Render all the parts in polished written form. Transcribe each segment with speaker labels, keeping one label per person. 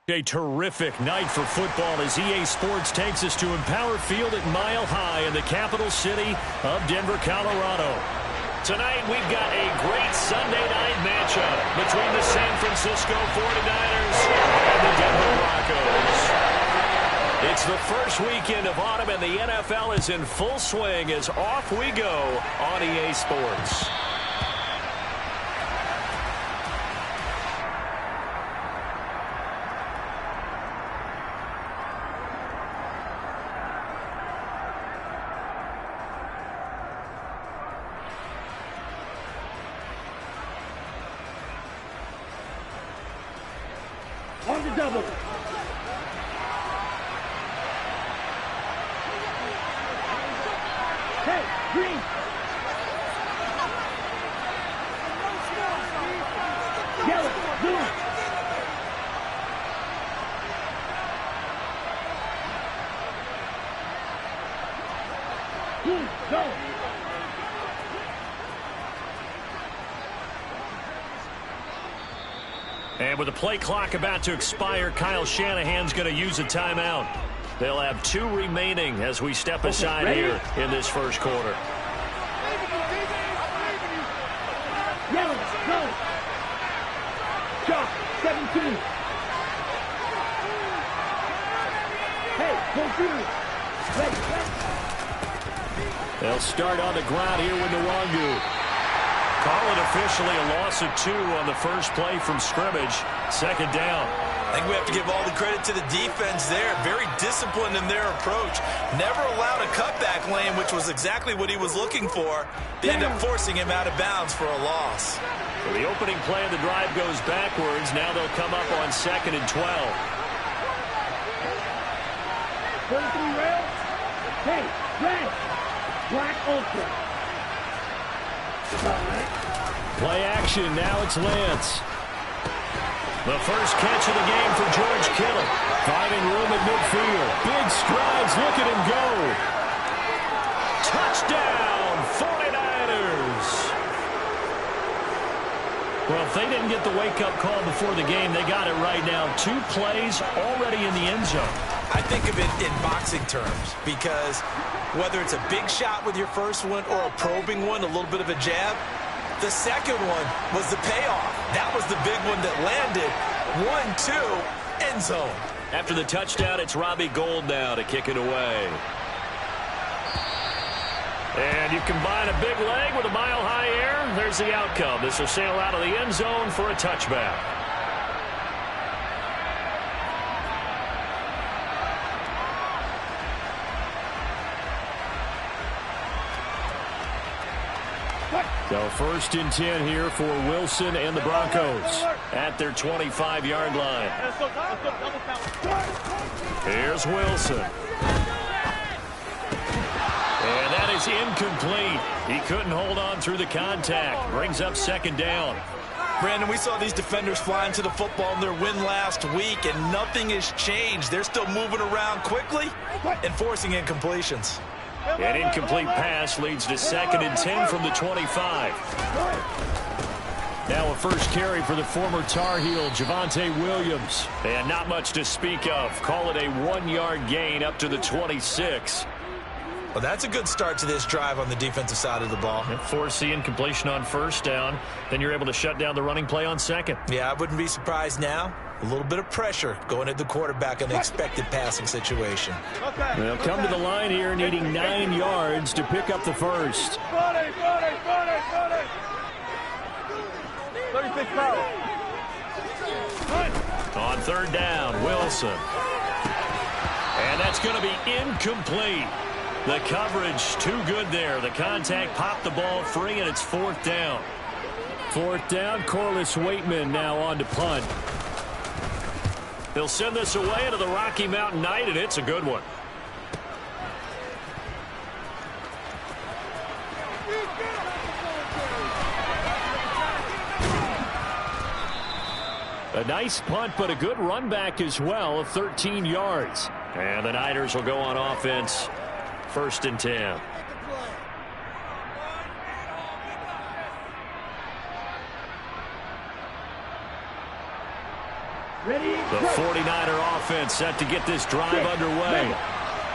Speaker 1: A terrific night for football as EA Sports takes us to Empower Field at Mile High in the capital city of Denver, Colorado. Tonight we've got a great Sunday night matchup between the San Francisco 49ers and the Denver Broncos. It's the first weekend of autumn and the NFL is in full swing as off we go on EA Sports.
Speaker 2: On the double. Hey, green. Yellow, blue. Go.
Speaker 1: And with the play clock about to expire, Kyle Shanahan's going to use a timeout. They'll have 2 remaining as we step aside here in this first quarter.
Speaker 2: Yellow, go. Chalk, 17. Hey, go shooters. Ready.
Speaker 1: They'll start on the ground here with Nwangu. Call it officially a loss of 2 on the first play from scrimmage. Second down.
Speaker 3: I think we have to give all the credit to the defense there. Very disciplined in their approach. Never allowed a cutback lane, which was exactly what he was looking for. They end up forcing him out of bounds for a loss.
Speaker 1: So the opening play of the drive goes backwards. Now they'll come up on 2nd and 12.
Speaker 2: 43 rail. Hey, red. Black ultra.
Speaker 1: Play action. Now it's Lance. The first catch of the game for George Kittle. Finding room at midfield. Big strides. Look at him go. Touchdown, 49ers. Well, if they didn't get the wake-up call before the game, they got it right now. 2 plays already in the end zone.
Speaker 3: I think of it in boxing terms because whether it's a big shot with your first one or a probing one, a little bit of a jab, the second one was the payoff. That was the big one that landed. 1-2, end zone.
Speaker 1: After the touchdown, it's Robbie Gould now to kick it away. And you combine a big leg with a mile-high air, there's the outcome. This will sail out of the end zone for a touchback. So 1st and 10 here for Wilson and the Broncos at their 25-yard line. Here's Wilson. And that is incomplete. He couldn't hold on through the contact. Brings up 2nd down.
Speaker 3: Brandon, we saw these defenders flying to the football in their win last week, and nothing has changed. They're still moving around quickly and forcing incompletions.
Speaker 1: An incomplete pass leads to 2nd and 10 from the 25. Now a first carry for the former Tar Heel, Javonte Williams. And not much to speak of. Call it a 1-yard gain up to the 26.
Speaker 3: Well, that's a good start to this drive on the defensive side of the ball.
Speaker 1: Force the incompletion on 1st down. Then you're able to shut down the running play on 2nd.
Speaker 3: Yeah, I wouldn't be surprised now. A little bit of pressure going at the quarterback in an expected passing situation.
Speaker 1: They'll come to the line here needing 9 yards to pick up the first.
Speaker 2: 36 power.
Speaker 1: On 3rd down, Wilson. And that's going to be incomplete. The coverage too good there. The contact popped the ball free, and it's 4th down. 4th down, Corliss Waitman now on to punt. They'll send this away into the Rocky Mountain Night, and it's a good one. A nice punt, but a good run back as well of 13 yards. And the Niners will go on offense. 1st and 10.
Speaker 2: Ready,
Speaker 1: The 49er offense set to get this drive underway.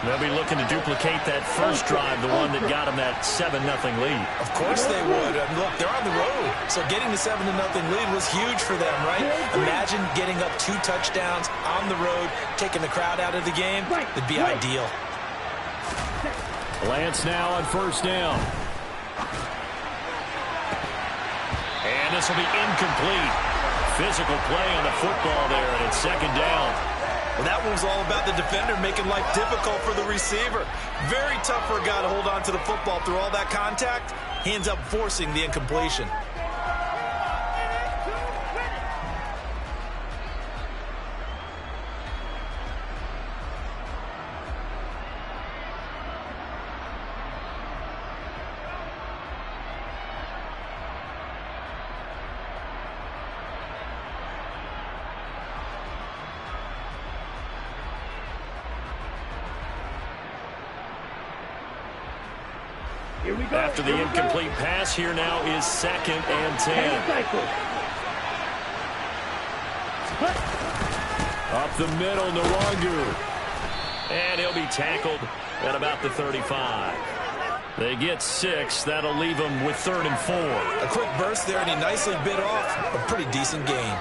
Speaker 1: They'll be looking to duplicate that first drive, the one that got them that 7-0 lead.
Speaker 3: Of course they would. Look, they're on the road, so getting the 7-0 lead was huge for them, right? Imagine getting up 2 touchdowns on the road, taking the crowd out of the game. It'd be ideal.
Speaker 1: Lance now on first down. And this will be incomplete. Physical play on the football there, and it's second down.
Speaker 3: Well, that one was all about the defender making life difficult for the receiver. Very tough for a guy to hold on to the football through all that contact. He ends up forcing the incompletion.
Speaker 2: Here we go.
Speaker 1: After the incomplete pass, here now is 2nd and 10. Up the middle, Nwangu. And he'll be tackled at about the 35. They get 6. That'll leave them with 3rd and 4.
Speaker 3: A quick burst there, and he nicely bit off a pretty decent gain.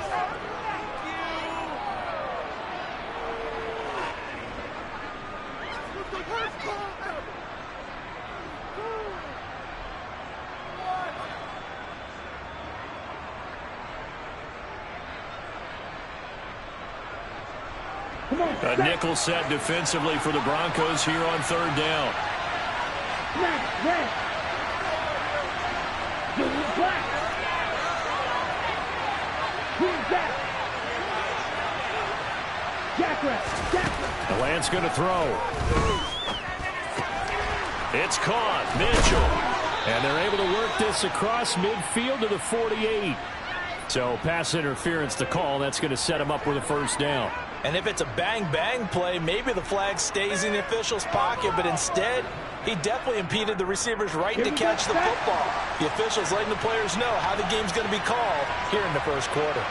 Speaker 1: A nickel set defensively for the Broncos here on 3rd down.
Speaker 2: Snap, red. Blue, black. Green, jack. Jackrabbit.
Speaker 1: The Lance going to throw. It's caught. Mitchell. And they're able to work this across midfield to the 48. So pass interference to call. That's going to set him up with a first down.
Speaker 3: And if it's a bang-bang play, maybe the flag stays in the official's pocket, but instead, he definitely impeded the receiver's right to catch the football. The official's letting the players know how the game's going to be called here in the first quarter.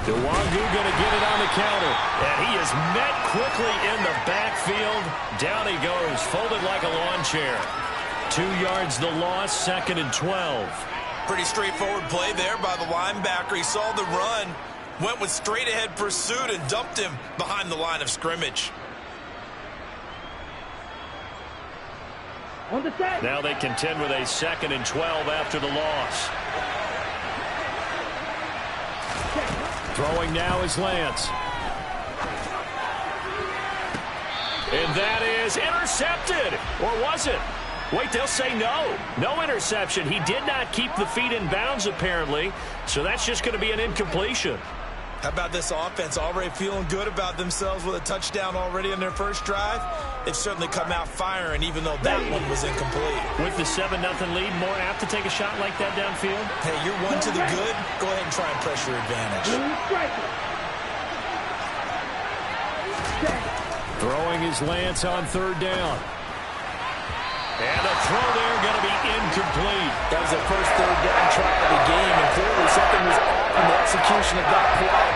Speaker 1: Nwangu going to get it on the counter. And he is met quickly in the backfield. Down he goes, folded like a lawn chair. 2 yards the loss, 2nd and 12.
Speaker 3: Pretty straightforward play there by the linebacker. He saw the run, went with straight-ahead pursuit, and dumped him behind the line of scrimmage.
Speaker 2: On the set.
Speaker 1: Now they contend with a 2nd and 12 after the loss. Throwing now is Lance. And that is intercepted. Or was it? Wait, they'll say no. No interception. He did not keep the feet in bounds, apparently. So that's just going to be an incompletion.
Speaker 3: How about this offense already feeling good about themselves with a touchdown already in their first drive? They've certainly come out firing, even though that one was incomplete.
Speaker 1: With the 7-0 lead, more apt to take a shot like that downfield?
Speaker 3: Hey, you're one to the good. Go ahead and try and press your advantage.
Speaker 1: Throwing is Lance on 3rd down. And the throw there going to be incomplete.
Speaker 3: That was their first 3rd down try of the game, and clearly something was off in the execution of that play.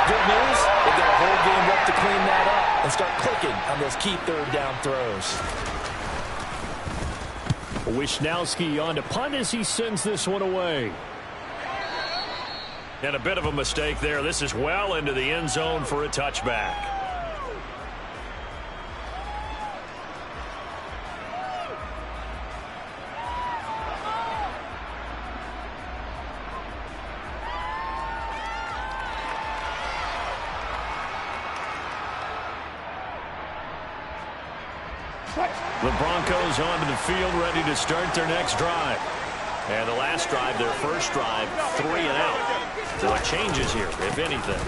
Speaker 3: Good news, they've got a whole game left to clean that up and start clicking on those key 3rd down throws.
Speaker 1: Wisnowski on to punt as he sends this one away. And a bit of a mistake there. This is well into the end zone for a touchback. The Broncos onto the field, ready to start their next drive. And the last drive, their first drive, 3 and out. So it changes here, if anything.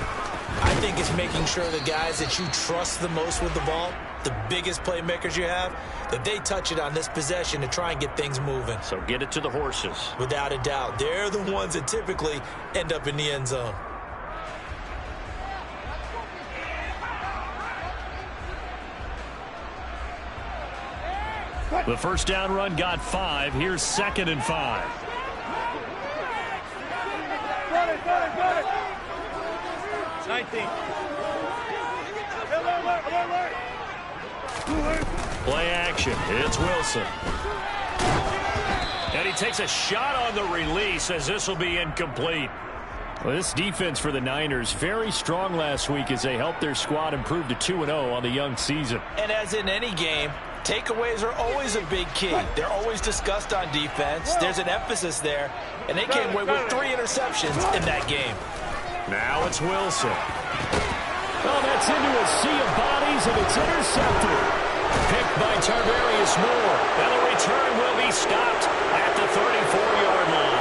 Speaker 3: I think it's making sure the guys that you trust the most with the ball, the biggest playmakers you have, that they touch it on this possession to try and get things moving.
Speaker 1: So get it to the horses.
Speaker 3: Without a doubt. They're the ones that typically end up in the end zone.
Speaker 1: The first down run got 5. Here's 2nd and 5.
Speaker 2: Got it. 19.
Speaker 1: Play action. It's Wilson. And he takes a shot on the release as this will be incomplete. Well, this defense for the Niners, very strong last week as they helped their squad improve to 2-0 on the young season.
Speaker 3: And as in any game, takeaways are always a big key. They're always discussed on defense. There's an emphasis there, and they came away with 3 interceptions in that game.
Speaker 1: Now it's Wilson. Oh, that's into a sea of bodies, and it's intercepted. Picked by Tarvarius Moore. And the return will be stopped at the 34-yard line.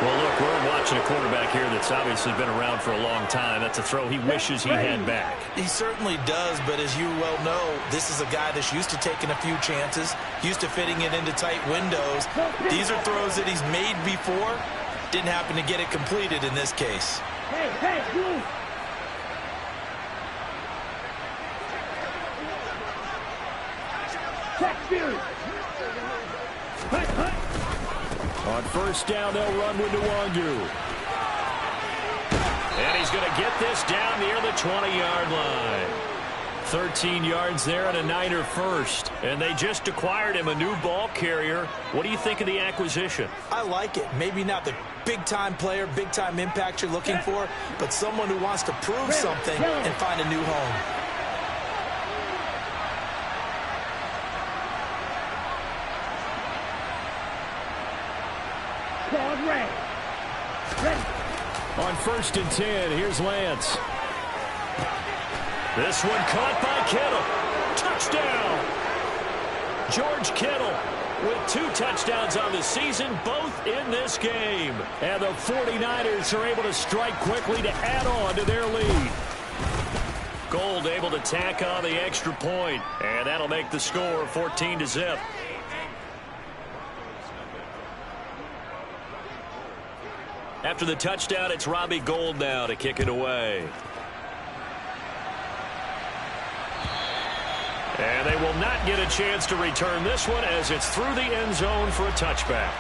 Speaker 1: Well, look, we're watching a quarterback here that's obviously been around for a long time. That's a throw he wishes he had back.
Speaker 3: He certainly does, but as you well know, this is a guy that's used to taking a few chances, used to fitting it into tight windows. These are throws that he's made before. Didn't happen to get it completed in this case.
Speaker 2: Hey, you!
Speaker 1: On first down, they'll run with Nwangu. And he's going to get this down near the 20-yard line. 13 yards there and a Niner first. And they just acquired him a new ball carrier. What do you think of the acquisition?
Speaker 3: I like it. Maybe not the big-time player, big-time impact you're looking for, but someone who wants to prove something and find a new home.
Speaker 1: On first and 10, here's Lance. This one caught by Kittle. Touchdown! George Kittle with 2 touchdowns on the season, both in this game. And the 49ers are able to strike quickly to add on to their lead. Gold able to tack on the extra point, and that'll make the score 14-0. After the touchdown, it's Robbie Gould now to kick it away. And they will not get a chance to return this one as it's through the end zone for a touchback.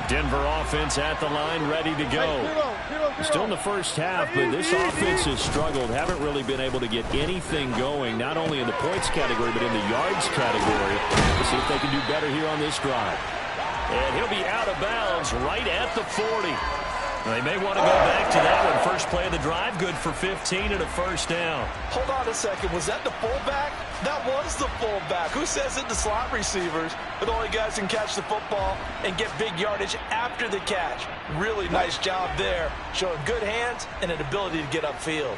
Speaker 1: Denver offense at the line, ready to go. Still in the first half, but this offense has struggled. Haven't really been able to get anything going, not only in the points category, but in the yards category. Let's see if they can do better here on this drive. And he'll be out of bounds right at the 40. They may want to go back to that one. First play of the drive, good for 15 and a first down.
Speaker 3: Hold on a second. Was that the fullback? That was the fullback. Who says it? The slot receivers. But only guys can catch the football and get big yardage after the catch. Really nice job there, showing good hands and an ability to get upfield.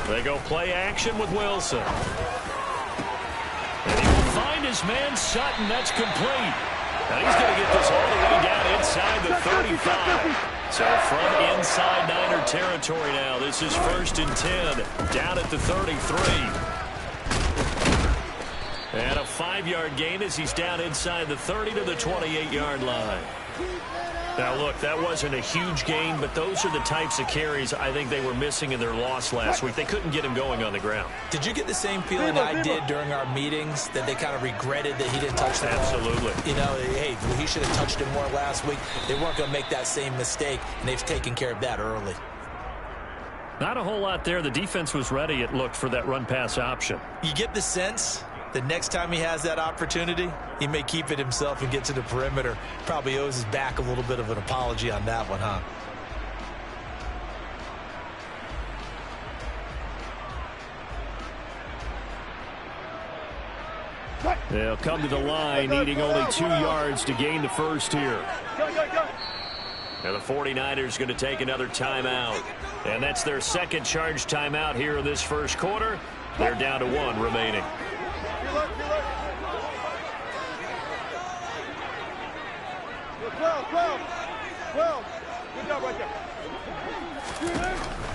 Speaker 1: They go play action with Wilson. And he will find his man Sutton. That's complete. And he's going to get this all the way down inside the 35. So from inside Niner territory now, this is first and 10, down at the 33. And a 5-yard gain as he's down inside the 30 to the 28-yard line. Now, look, that wasn't a huge gain, but those are the types of carries I think they were missing in their loss last week. They couldn't get him going on the ground.
Speaker 3: Did you get the same feeling I did during our meetings, that they kind of regretted that he didn't touch the ball?
Speaker 1: Absolutely.
Speaker 3: You know, hey, he should have touched it more last week. They weren't going to make that same mistake, and they've taken care of that early.
Speaker 1: Not a whole lot there. The defense was ready, it looked, for that run-pass option.
Speaker 3: You get the sense the next time he has that opportunity, he may keep it himself and get to the perimeter. Probably owes his back a little bit of an apology on that one, huh?
Speaker 1: They'll come to the line, needing only 2 yards to gain the first here. And the 49ers going to take another timeout. And that's their second charge timeout here in this first quarter. They're down to 1 remaining.
Speaker 2: Good job right there.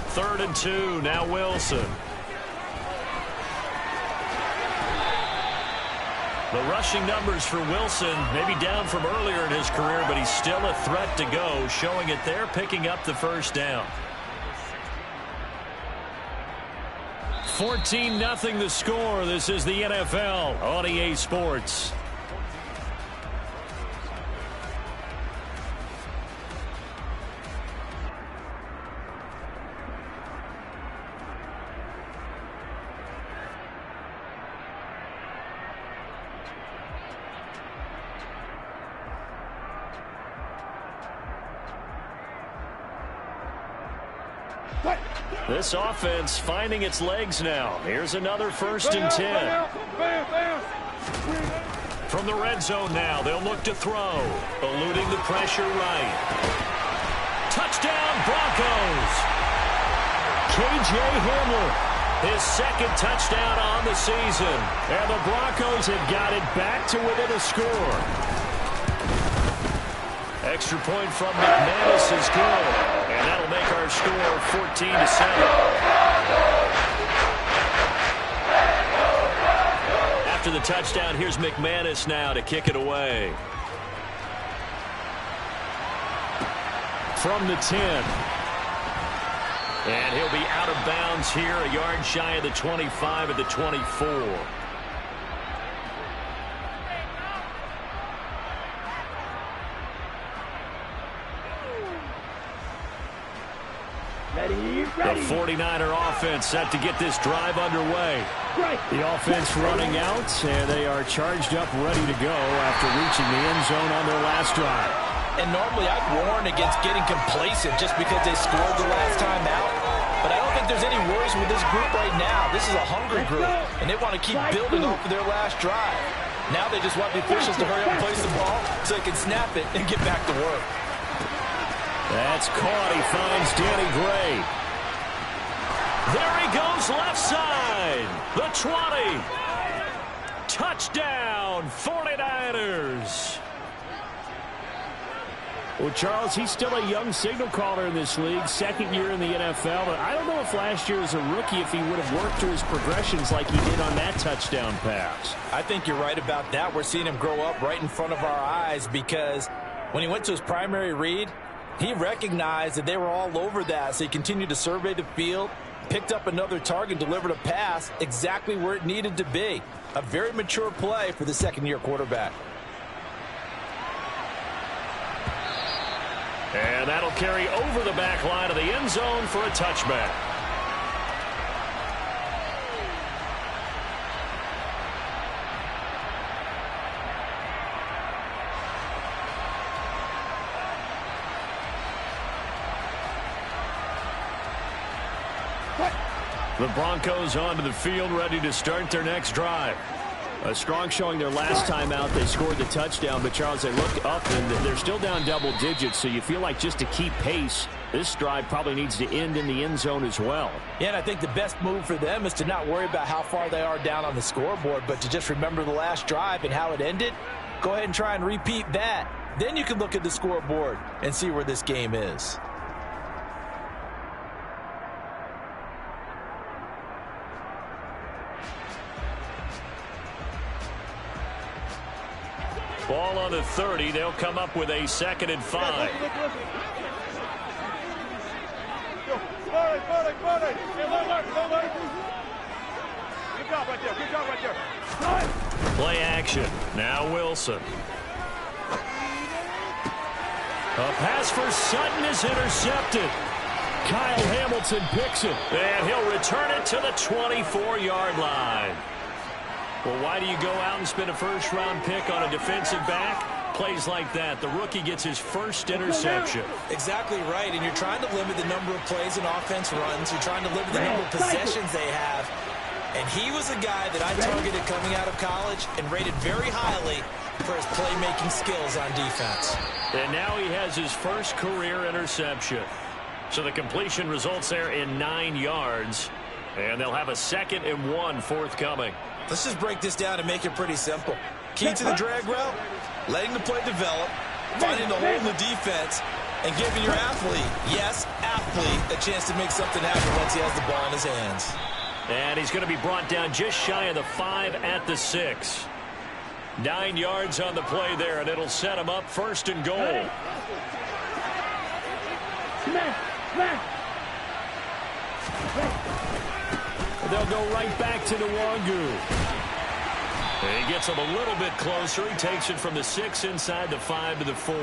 Speaker 1: 3rd and 2, now Wilson. The rushing numbers for Wilson, maybe down from earlier in his career, but he's still a threat to go, showing it there, picking up the first down. 14-0 the score. This is the NFL on EA Sports. This offense finding its legs now. Here's another 1st and 10. From the red zone now, they'll look to throw. Eluding the pressure right. Touchdown, Broncos. K.J. Hamler, his second touchdown on the season. And the Broncos have got it back to within a score. Extra point from McManus is good. And that'll make our score 14-7. After the touchdown, here's McManus now to kick it away. From the 10. And he'll be out of bounds here, a yard shy of the 25 at the 24. The 49er offense set to get this drive underway. The offense running out, and they are charged up, ready to go after reaching the end zone on their last drive.
Speaker 3: And normally I'd warn against getting complacent just because they scored the last time out. But I don't think there's any worries with this group right now. This is a hungry group, and they want to keep building off of their last drive. Now they just want the officials to hurry up and place the ball so they can snap it and get back to work.
Speaker 1: That's caught. He finds Danny Gray. There he goes, left side. The 20. Touchdown, 49ers. Well, Charles, he's still a young signal caller in this league, second year in the NFL. But I don't know if last year as a rookie, if he would have worked through his progressions like he did on that touchdown pass.
Speaker 3: I think you're right about that. We're seeing him grow up right in front of our eyes because when he went to his primary read, he recognized that they were all over that, so he continued to survey the field, picked up another target, delivered a pass exactly where it needed to be. A very mature play for the second-year quarterback.
Speaker 1: And that'll carry over the back line of the end zone for a touchback. The Broncos onto the field, ready to start their next drive. A strong showing their last time out. They scored the touchdown, but Charles, they look up and they're still down double digits, so you feel like just to keep pace, this drive probably needs to end in the end zone as well.
Speaker 3: Yeah, and I think the best move for them is to not worry about how far they are down on the scoreboard, but to just remember the last drive and how it ended. Go ahead and try and repeat that. Then you can look at the scoreboard and see where this game is.
Speaker 1: Ball on the 30. They'll come up with a 2nd and 5.
Speaker 2: Good job right there. Good job right there.
Speaker 1: Play action. Now Wilson. A pass for Sutton is intercepted. Kyle Hamilton picks it. And he'll return it to the 24-yard line. Well, why do you go out and spend a first-round pick on a defensive back? Plays like that. The rookie gets his first interception.
Speaker 3: Exactly right, and you're trying to limit the number of plays an offense runs. You're trying to limit the number of possessions they have. And he was a guy that I targeted coming out of college and rated very highly for his playmaking skills on defense.
Speaker 1: And now he has his first career interception. So the completion results there in 9 yards. And they'll have a 2nd and 1 forthcoming.
Speaker 3: Let's just break this down and make it pretty simple. Key to the drag route, letting the play develop, finding the hole in the defense, and giving your athlete, yes, athlete, a chance to make something happen once he has the ball in his hands.
Speaker 1: And he's going to be brought down just shy of the 5 at the 6. 9 yards on the play there, and it'll set them up 1st and goal. They'll go right back to Nwangu. He gets him a little bit closer. He takes it from the 6 inside the 5 to the 4.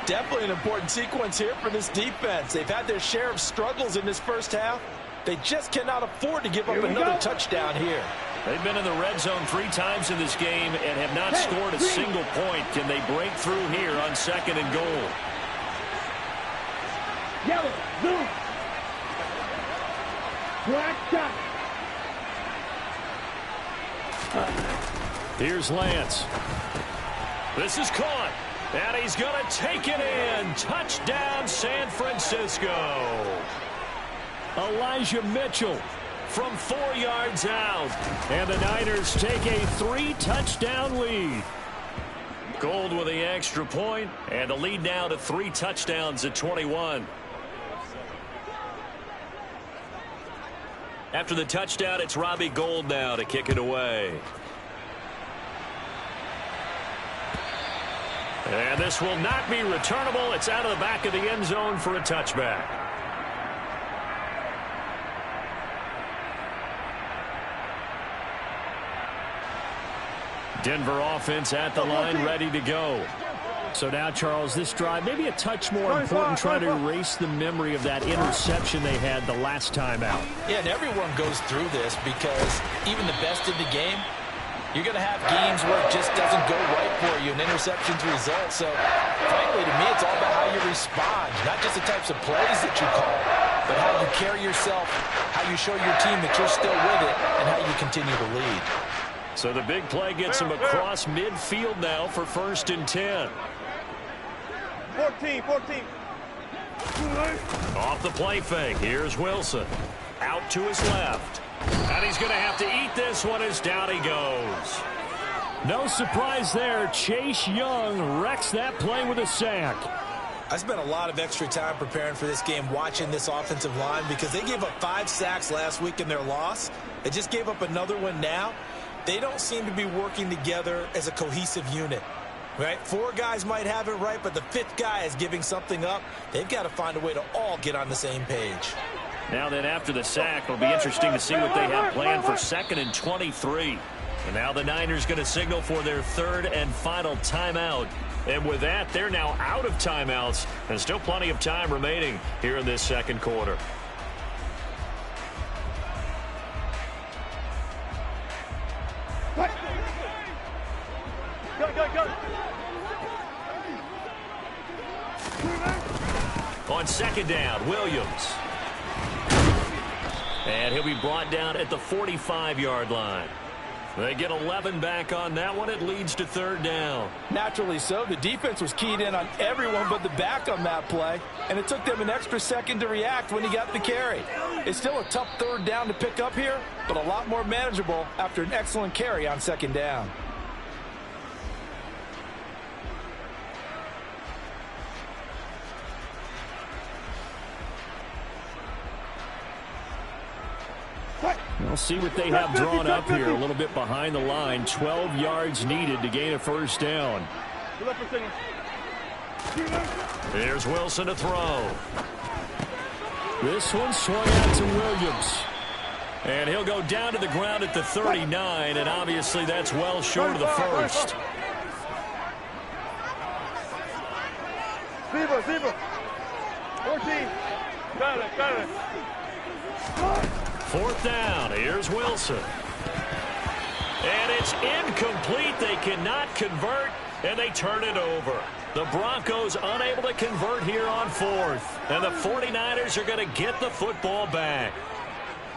Speaker 3: Definitely an important sequence here for this defense. They've had their share of struggles in this first half. They just cannot afford to give up another touchdown here.
Speaker 1: They've been in the red zone 3 times in this game and have not scored a single point. Can they break through here on 2nd and goal?
Speaker 4: Yellow, blue, black dot.
Speaker 1: Here's Lance. This is caught, and he's going to take it in. Touchdown, San Francisco. Elijah Mitchell from 4 yards out, and the Niners take a 3-touchdown lead. Gold with the extra point, and the lead now to 3 touchdowns at 21. After the touchdown, it's Robbie Gould now to kick it away. And this will not be returnable. It's out of the back of the end zone for a touchback. Denver offense at the line, ready to go. So now, Charles, this drive, maybe a touch more important, trying to erase the memory of that interception they had the last time out.
Speaker 3: Yeah, and everyone goes through this because even the best in the game, you're going to have games where it just doesn't go right for you, and interceptions result. So, frankly, to me, it's all about how you respond, not just the types of plays that you call, but how you carry yourself, how you show your team that you're still with it, and how you continue to lead.
Speaker 1: So the big play gets him across midfield now for 1st and 10.
Speaker 2: 14.
Speaker 1: Off the play fake. Here's Wilson. Out to his left. And he's going to have to eat this one as down he goes. No surprise there. Chase Young wrecks that play with a sack.
Speaker 3: I spent a lot of extra time preparing for this game, watching this offensive line, because they gave up 5 sacks last week in their loss. They just gave up another one now. They don't seem to be working together as a cohesive unit. Right? 4 guys might have it right, but the 5th guy is giving something up. They've got to find a way to all get on the same page.
Speaker 1: Now then, after the sack, it'll be interesting to see what they have planned for 2nd and 23. And now the Niners going to signal for their 3rd and final timeout. And with that, they're now out of timeouts. There's still plenty of time remaining here in this 2nd quarter.
Speaker 2: Go.
Speaker 1: On 2nd down, Williams. And he'll be brought down at the 45-yard line. They get 11 back on that one. It leads to 3rd down.
Speaker 3: Naturally so. The defense was keyed in on everyone but the back on that play, and it took them an extra second to react when he got the carry. It's still a tough 3rd down to pick up here, but a lot more manageable after an excellent carry on 2nd down.
Speaker 1: We'll see what they have drawn up here. A little bit behind the line. 12 yards needed to gain a 1st down. Here's Wilson to throw. This one swung out to Williams. And he'll go down to the ground at the 39, and obviously that's well short of the 1st.
Speaker 2: Zebra. 14. Got it.
Speaker 1: 4th down. Here's Wilson. And it's incomplete. They cannot convert, and they turn it over. The Broncos unable to convert here on 4th. And the 49ers are going to get the football back.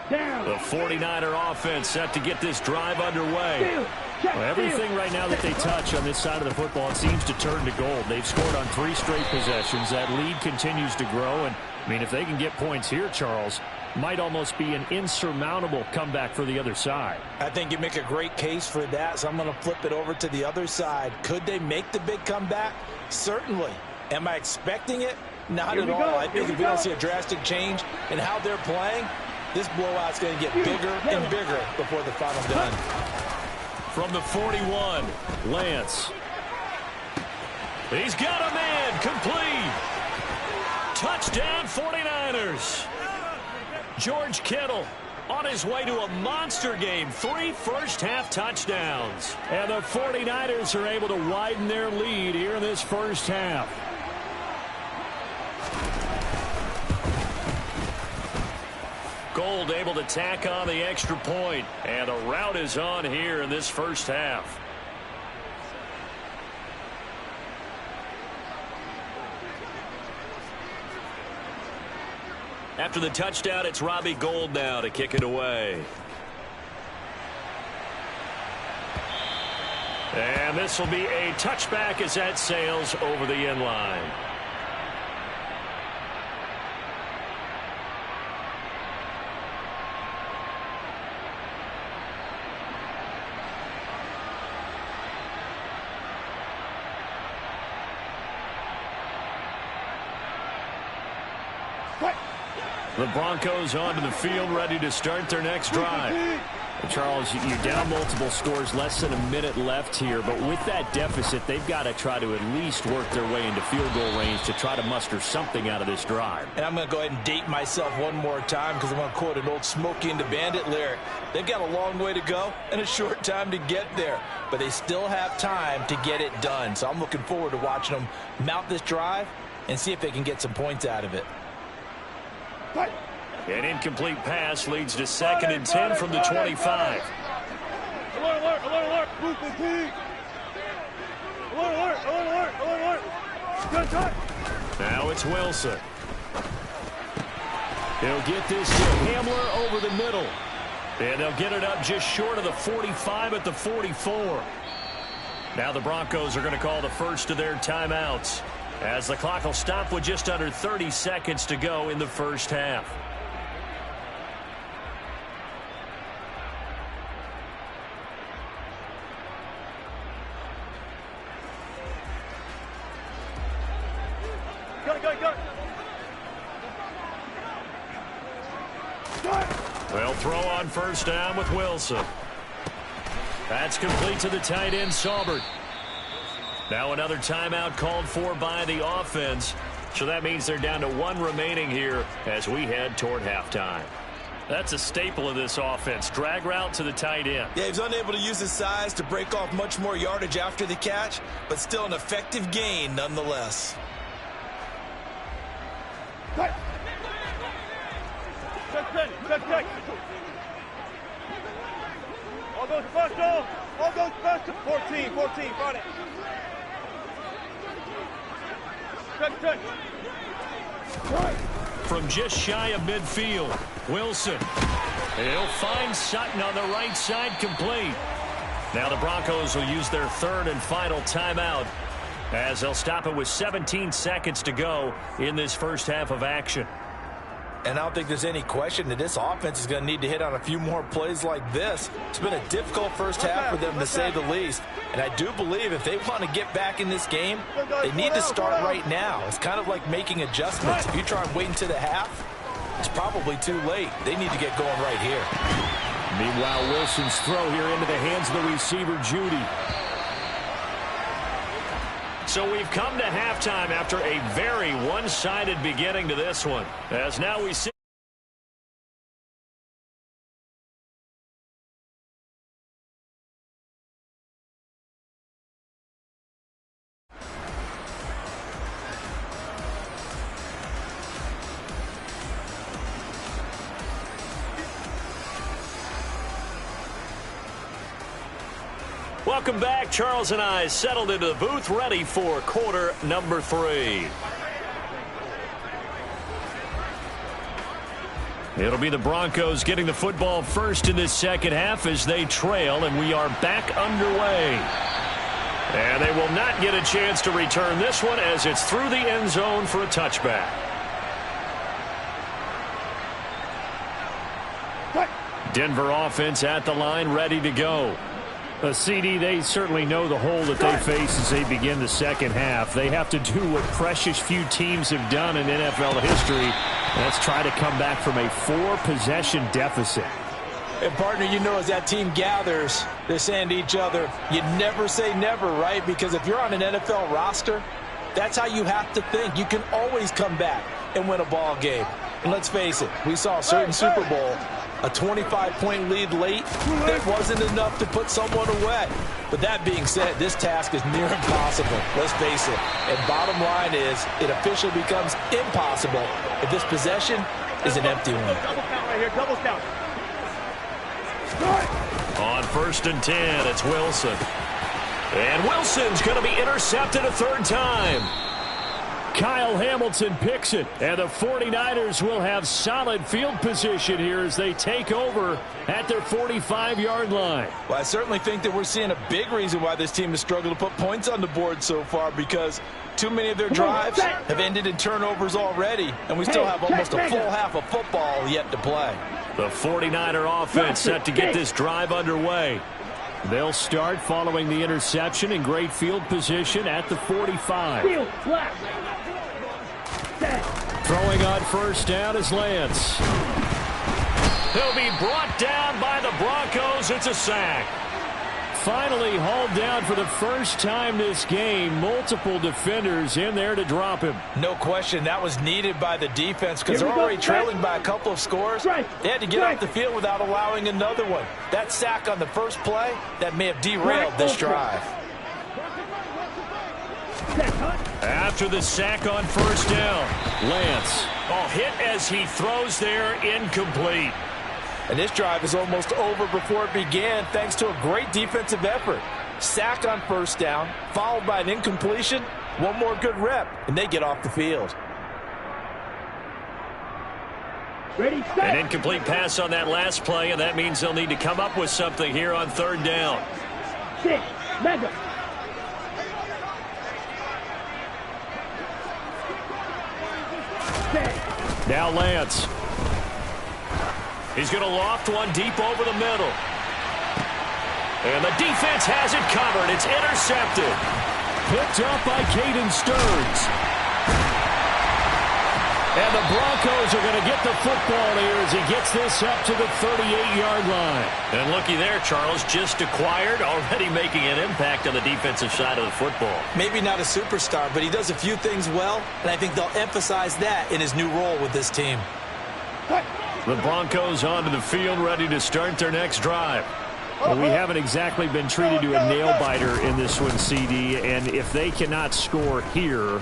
Speaker 1: The 49er offense set to get this drive underway. Well, everything right now that they touch on this side of the football, it seems to turn to gold. They've scored on 3 straight possessions. That lead continues to grow. And, I mean, if they can get points here, Charles, might almost be an insurmountable comeback for the other side.
Speaker 3: I think you make a great case for that, so I'm going to flip it over to the other side. Could they make the big comeback? Certainly. Am I expecting it? Not at all. I think if we don't see a drastic change in how they're playing, this blowout's going to get bigger and bigger before the final done.
Speaker 1: From the 41, Lance. He's got a man, complete. Touchdown 49ers. George Kittle on his way to a monster game. 3 first-half touchdowns. And the 49ers are able to widen their lead here in this first half. Gold able to tack on the extra point. And the rout is on here in this first half. After the touchdown, it's Robbie Gould now to kick it away. And this will be a touchback as that sails over the end line. The Broncos onto the field, ready to start their next drive. And Charles, you're down multiple scores, less than a minute left here. But with that deficit, they've got to try to at least work their way into field goal range to try to muster something out of this drive.
Speaker 3: And I'm going to go ahead and date myself one more time because I'm going to quote an old Smokey and the Bandit lyric. They've got a long way to go and a short time to get there. But they still have time to get it done. So I'm looking forward to watching them mount this drive and see if they can get some points out of it.
Speaker 1: An incomplete pass leads to 2nd and 10 from the 25.
Speaker 2: Alert, alert, alert, alert. Move the team. Alert, alert, alert, alert, alert. Good touch.
Speaker 1: Now it's Wilson. He'll get this to Hamler over the middle. And they'll get it up just short of the 45 at the 44. Now the Broncos are going to call the first of their timeouts, as the clock will stop with just under 30 seconds to go in the first half. They'll throw on first down with Wilson. That's complete to the tight end, Saubert. Now another timeout called for by the offense. So that means they're down to 1 remaining here as we head toward halftime. That's a staple of this offense. Drag route to the tight end.
Speaker 3: Yeah, he's unable to use his size to break off much more yardage after the catch, but still an effective gain nonetheless.
Speaker 2: Check. All goes special. All goes special. 14, got it. Check.
Speaker 1: From just shy of midfield, Wilson. He'll find Sutton on the right side, complete. Now the Broncos will use their 3rd and final timeout, as they'll stop it with 17 seconds to go in this first half of action.
Speaker 3: And I don't think there's any question that this offense is going to need to hit on a few more plays like this. It's been a difficult first half for them, to say the least. And I do believe if they want to get back in this game, they need to start right now. It's kind of like making adjustments. If you try and wait until the half, it's probably too late. They need to get going right here.
Speaker 1: Meanwhile, Wilson's throw here into the hands of the receiver, Judy. So we've come to halftime after a very one-sided beginning to this one, as now we see. Welcome back. Charles and I settled into the booth, ready for quarter number 3. It'll be the Broncos getting the football first in this second half as they trail, and we are back underway. And they will not get a chance to return this one as it's through the end zone for a touchback. Denver offense at the line, ready to go. CD, they certainly know the hole that they face as they begin the second half. They have to do what precious few teams have done in NFL history. Let's try to come back from a 4-possession deficit.
Speaker 3: And, partner, you know, as that team gathers, they're saying to each other, you never say never, right? Because if you're on an NFL roster, that's how you have to think. You can always come back and win a ball game. And let's face it, we saw a certain Super Bowl, a 25-point lead late. That wasn't enough to put someone away. But that being said, this task is near impossible. Let's face it. And bottom line is, it officially becomes impossible if this possession is an empty one.
Speaker 2: Double count right here, double count.
Speaker 1: On 1st and 10, it's Wilson. And Wilson's going to be intercepted a third time. Kyle Hamilton picks it, and the 49ers will have solid field position here as they take over at their 45-yard line.
Speaker 3: Well, I certainly think that we're seeing a big reason why this team has struggled to put points on the board so far, because too many of their drives have ended in turnovers already, and we still have almost a full half of football yet to play.
Speaker 1: The 49er offense set to get this drive underway. They'll start following the interception in great field position at the 45. Throwing on 1st down is Lance. He'll be brought down by the Broncos. It's a sack. Finally hauled down for the first time this game. Multiple defenders in there to drop him.
Speaker 3: No question, that was needed by the defense because they're already trailing by a couple of scores. They had to get off the field without allowing another one. That sack on the first play, that may have derailed this drive.
Speaker 1: After the sack on 1st down, Lance. Hit as he throws there, incomplete.
Speaker 3: And this drive is almost over before it began thanks to a great defensive effort. Sack on 1st down, followed by an incompletion. One more good rep, and they get off the field.
Speaker 2: Ready, set.
Speaker 1: An incomplete pass on that last play, and that means they'll need to come up with something here on 3rd down.
Speaker 2: 6, mega.
Speaker 1: Now Lance. He's going to loft one deep over the middle. And the defense has it covered. It's intercepted. Picked up by Caden Stearns. And the Broncos are going to get the football here as he gets this up to the 38-yard line. And looky there, Charles, just acquired, already making an impact on the defensive side of the football.
Speaker 3: Maybe not a superstar, but he does a few things well, and I think they'll emphasize that in his new role with this team.
Speaker 1: The Broncos onto the field, ready to start their next drive. Well, we haven't exactly been treated to a nail-biter in this one, CD, and if they cannot score here,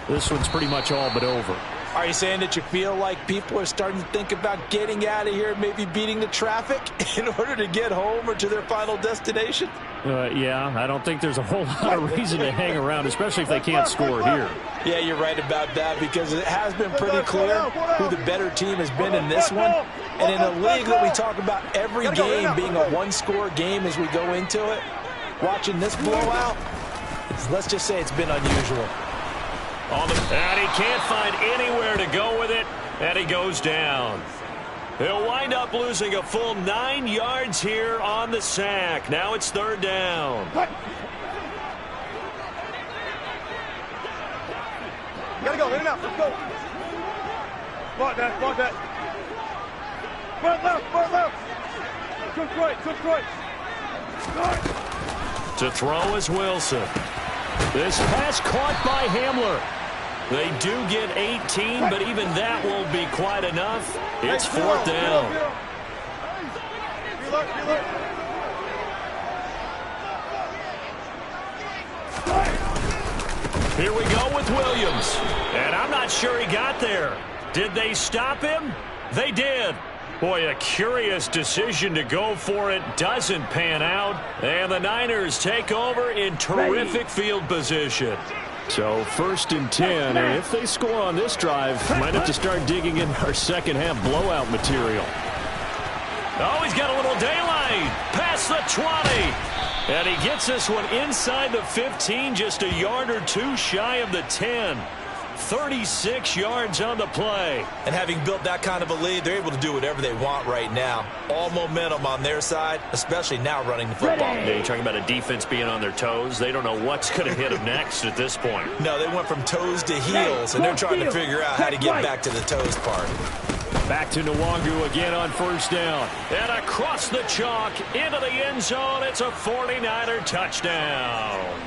Speaker 1: this one's pretty much all but over.
Speaker 3: Are you saying that you feel like people are starting to think about getting out of here, maybe beating the traffic in order to get home or to their final destination?
Speaker 1: Yeah, I don't think there's a whole lot of reason to hang around, especially if they can't score here.
Speaker 3: Yeah, you're right about that, because it has been pretty clear who the better team has been in this one. And in a league that we talk about every game being a one-score game as we go into it, watching this blowout, let's just say it's been unusual.
Speaker 1: And he can't find anywhere to go with it, and he goes down. He'll wind up losing a full 9 yards here on the sack. Now it's 3rd down.
Speaker 2: Gotta go, in and out, let's go. Block that, block that. Front left. Took right.
Speaker 1: To throw is Wilson. This pass caught by Hamler. They do get 18, but even that won't be quite enough. It's 4th down. Here we go with Williams. And I'm not sure he got there. Did they stop him? They did. Boy, a curious decision to go for it. Doesn't pan out. And the Niners take over in terrific field position. So 1st and 10, and if they score on this drive, might have to start digging in our second half blowout material. Oh, he's got a little daylight. Past the 20. And he gets this one inside the 15, just a yard or two shy of the 10. 36 yards on the play.
Speaker 3: And having built that kind of a lead, they're able to do whatever they want right now. All momentum on their side, especially now running the football.
Speaker 1: Yeah, you're talking about a defense being on their toes. They don't know what's going to hit them next at this point.
Speaker 3: No, they went from toes to heels, and they're trying to figure out how to get back to the toes part.
Speaker 1: Back to Nwangu again on first down. And across the chalk into the end zone. It's a 49er touchdown.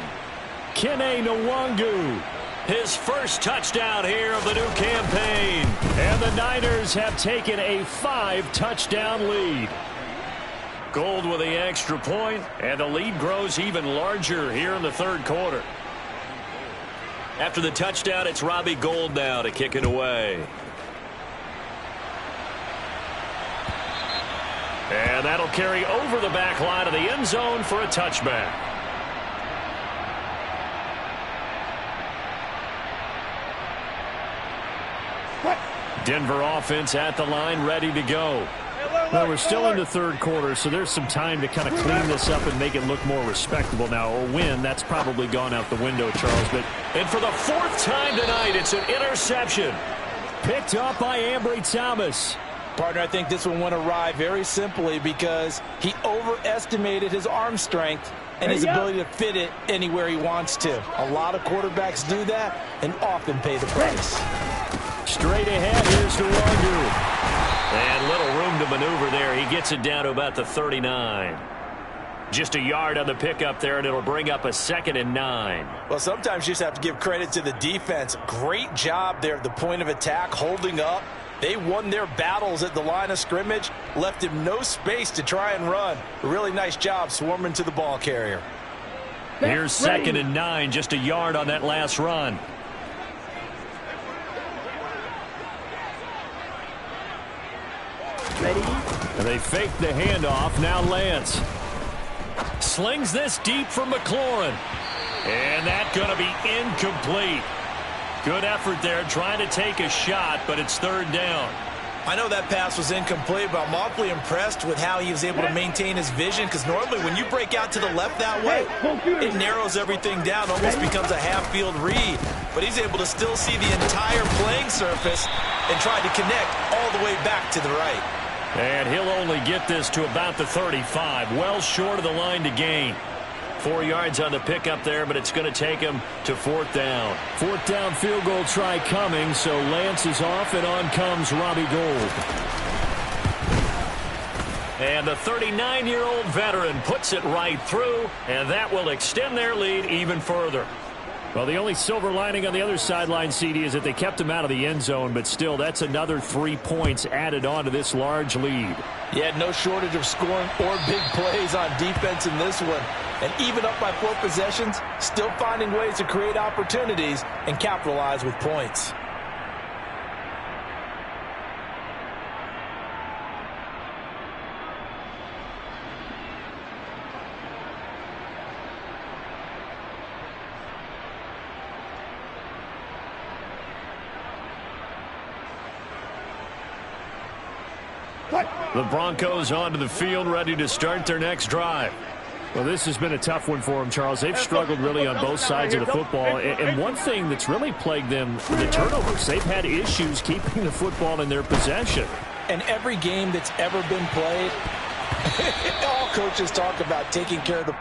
Speaker 1: Kene Nwangu, his first touchdown here of the new campaign. And the Niners have taken a 5-touchdown lead. Gold with the extra point, and the lead grows even larger here in the third quarter. After the touchdown, it's Robbie Gould now to kick it away. And that'll carry over the back line of the end zone for a touchback. Denver offense at the line, ready to go.
Speaker 4: Well, we're still in the third quarter, so there's some time to kind of clean this up and make it look more respectable now. A win, that's probably gone out the window, Charles.
Speaker 1: And for the 4th time tonight, it's an interception. Picked up by Ambry Thomas.
Speaker 3: Partner, I think this one went awry very simply because he overestimated his arm strength and his ability to fit it anywhere he wants to. A lot of quarterbacks do that and often pay the price.
Speaker 1: Straight ahead, here's Nwangu. And little room to maneuver there. He gets it down to about the 39. Just a yard on the pickup there, and it'll bring up a 2nd and 9.
Speaker 3: Well, sometimes you just have to give credit to the defense. Great job there at the point of attack, holding up. They won their battles at the line of scrimmage, left him no space to try and run. A really nice job swarming to the ball carrier.
Speaker 1: Here's 2nd and 9, just a yard on that last run.
Speaker 4: Ready?
Speaker 1: And they fake the handoff. Now Lance slings this deep for McLaurin. And that's going to be incomplete. Good effort there trying to take a shot, but it's 3rd down.
Speaker 3: I know that pass was incomplete, but I'm awfully impressed with how he was able to maintain his vision, because normally when you break out to the left that way, it narrows everything down, almost becomes a half-field read. But he's able to still see the entire playing surface and tried to connect all the way back to the right.
Speaker 1: And he'll only get this to about the 35, well short of the line to gain. 4 yards on the pickup there, but it's going to take him to 4th down.
Speaker 4: 4th down field goal try coming, so Lance is off, and on comes Robbie Gould.
Speaker 1: And the 39-year-old veteran puts it right through, and that will extend their lead even further.
Speaker 4: Well, the only silver lining on the other sideline, CD, is that they kept him out of the end zone, but still, that's another 3 points added on to this large lead.
Speaker 3: Yeah, no shortage of scoring or big plays on defense in this one. And even up by 4 possessions, still finding ways to create opportunities and capitalize with points.
Speaker 1: The Broncos onto the field, ready to start their next drive.
Speaker 4: Well, this has been a tough one for them, Charles. They've struggled really on both sides of the football. And one thing that's really plagued them, the turnovers. They've had issues keeping the football in their possession.
Speaker 3: And every game that's ever been played, all coaches talk about taking care of the